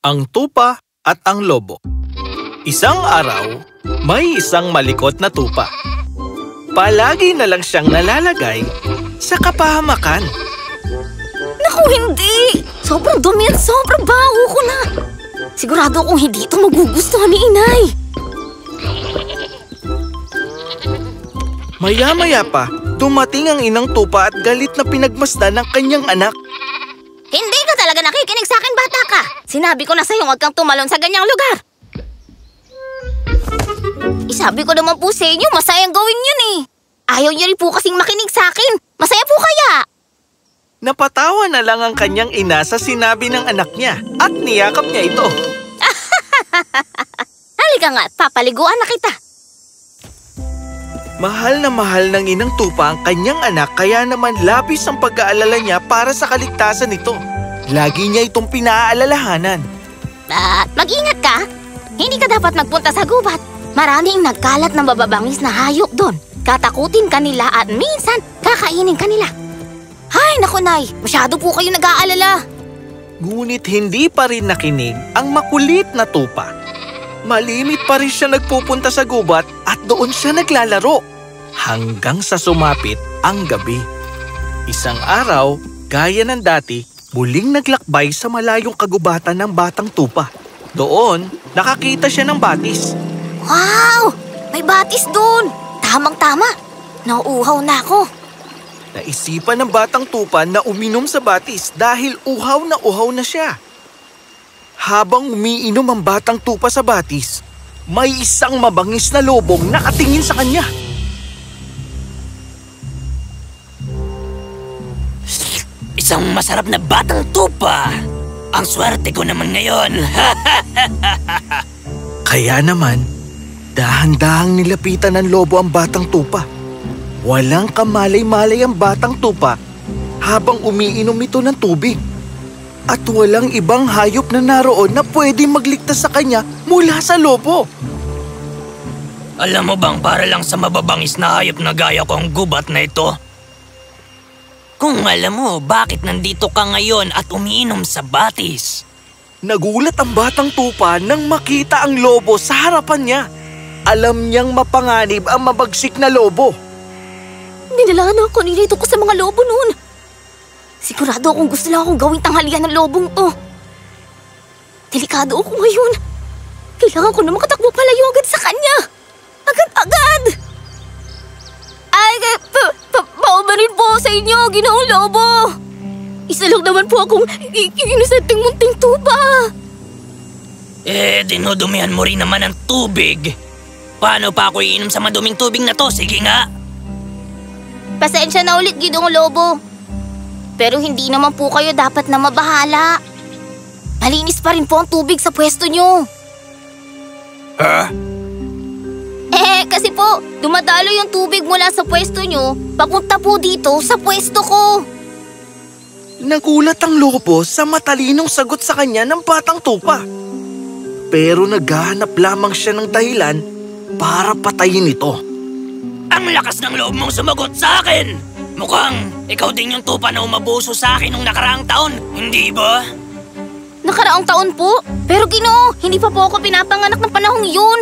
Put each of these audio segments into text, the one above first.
Ang tupa at ang lobo. Isang araw, may isang malikot na tupa. Palagi na lang siyang nalalagay sa kapahamakan. Naku, hindi! Sobrang dumi at sobrang baho ko na. Sigurado akong hindi ito magugustuhan ni Inay. Maya-maya pa, dumating ang inang tupa at galit na pinagmasdan ng kanyang anak. Hindi ka talaga nakikinig sa akin, bata ka! Sinabi ko na sa'yo huwag kang tumalon sa ganyang lugar. Isabi ko naman po sa inyo, masayang gawin yun eh. Ayaw niyo rin po kasing makinig sa akin. Masaya po kaya? Napatawa na lang ang kanyang ina sa sinabi ng anak niya at niyakap niya ito. Halika nga at papaliguan na kita. Mahal na mahal ng inang tupa ang kanyang anak kaya naman labis ang pag-aalala niya para sa kaligtasan nito. Lagi niya itong pinaalalahanan. Mag-ingat ka. Hindi ka dapat magpunta sa gubat. Maraming nagkalat na mababangis na hayop doon. Katakutin kanila at minsan kakainin kanila. Hay, naku Nay, masyado po kayo nag-aalala. Ngunit hindi pa rin nakinig ang makulit na tupa. Malimit pa rin siya nagpupunta sa gubat at doon siya naglalaro. Hanggang sa sumapit ang gabi. Isang araw, gaya ng dati, muling naglakbay sa malayong kagubatan ng batang tupa. Doon, nakakita siya ng batis. Wow! May batis doon! Tamang-tama! Nauuhaw na ako. Naisipan ng batang tupa na uminom sa batis dahil uhaw na siya. Habang umiinom ang batang tupa sa batis, may isang mabangis na lobong nakatingin sa kanya. Isang masarap na batang tupa. Ang swerte ko naman ngayon. Kaya naman, dahan-dahang nilapitan ng lobo ang batang tupa. Walang kamalay-malay ang batang tupa habang umiinom ito ng tubig. At walang ibang hayop na naroon na pwedeng magligtas sa kanya mula sa lobo. Alam mo bang para lang sa mababangis na hayop na gaya ko ang gubat na ito? Kung alam mo, bakit nandito ka ngayon at umiinom sa batis? Nagulat ang batang tupa nang makita ang lobo sa harapan niya. Alam niyang mapanganib ang mabagsik na lobo. Dinalahan ako ni Rito ko sa mga lobo noon. Sigurado akong gusto lang akong gawing tanghalian ng lobong to. Delikado ako ngayon. Kailangan ko na makatakbo palayo agad sa kanya. Agad-agad! Ay, paumanin po sa inyo, Ginoong Lobo. Isa lang naman po akong inusanting munting tuba. Dinudumihan mo rin naman ang tubig. Paano pa ako iinom sa maduming tubig na to? Sige nga. Pasensya na ulit, Ginoong Lobo. Pero hindi naman po kayo dapat na mabahala. Malinis pa rin po ang tubig sa pwesto nyo. Kasi po, dumadalo yung tubig mula sa pwesto nyo, papunta po dito sa pwesto ko. Nagulat ang lobo sa matalinong sagot sa kanya ng batang tupa. Pero naghahanap lamang siya ng dahilan para patayin ito. Ang lakas ng loob mong sumagot sa akin! Mukhang ikaw din yung tupa na umabuso sa akin nung nakaraang taon, hindi ba? Nakaraang taon po? Pero Ginoo, hindi pa po ako pinapanganak ng panahong yun.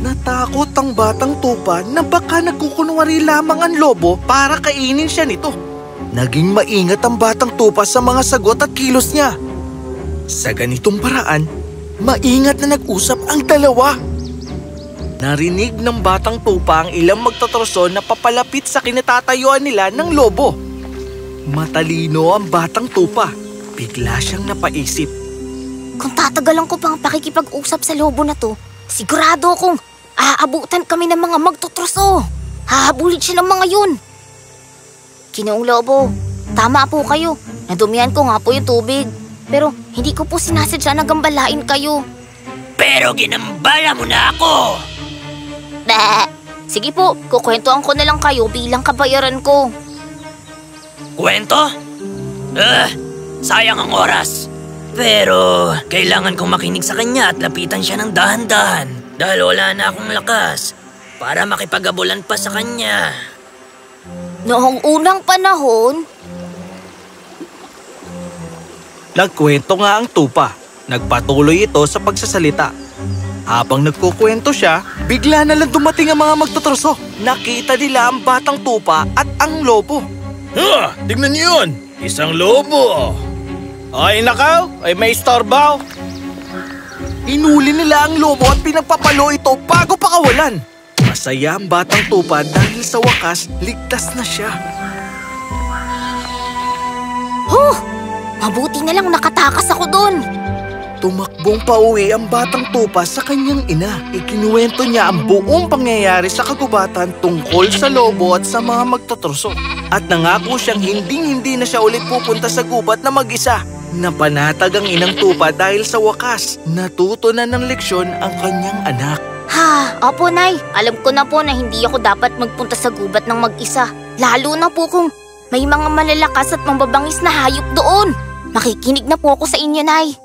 Natakot ang batang tupa na baka nagkukunwari lamang ang lobo para kainin siya nito. Naging maingat ang batang tupa sa mga sagot at kilos niya. Sa ganitong paraan, maingat na nag-usap ang dalawa. Narinig ng batang tupa ang ilang magtatroso na papalapit sa kinatatayuan nila ng lobo. Matalino ang batang tupa. Bigla siyang napaisip. Kung tatagalan ko pang pakikipag-usap sa lobo na to, sigurado akong aabutan kami ng mga magtotroso. Hahabulin siya ng mga yun. Ginoong Lobo, tama po kayo. Nadumihan ko nga po yung tubig. Pero hindi ko po sinasadya na gambalain kayo. Pero ginambala mo na ako! Sige po, kukwentuhan ko na lang kayo bilang kabayaran ko. Kwento? Sayang ang oras. Pero kailangan kong makinig sa kanya at lapitan siya ng dahan-dahan dahil wala na akong lakas para makipag-abulan pa sa kanya. Noong unang panahon, Nagkwento nga ang tupa Nagpatuloy ito sa pagsasalita. Habang nagkukwento siya, bigla na lang dumating ang mga magtutroso. Nakita nila ang batang tupa at ang lobo. Tignan niyo yun! Isang lobo! Ay nakaw! Ay may istorbaw! Inuli nila ang lobo at pinagpapalo ito bago pakawalan. Masaya ang batang tupa dahil sa wakas, ligtas na siya. Mabuti na lang nakatakas ako doon. Tumakbong pauwi ang batang tupa sa kanyang ina. Ikinuwento niya ang buong pangyayari sa kagubatan tungkol sa lobo at sa mga magtotroso. At nangako siyang hindi na siya ulit pupunta sa gubat na mag-isa. Napanatag ang inang tupa dahil sa wakas, natuto na ng leksyon ang kanyang anak. Opo, Nay. Alam ko na po na hindi ako dapat magpunta sa gubat ng mag-isa. Lalo na po kung may mga malalakas at mababangis na hayop doon. Makikinig na po ako sa inyo, Nay.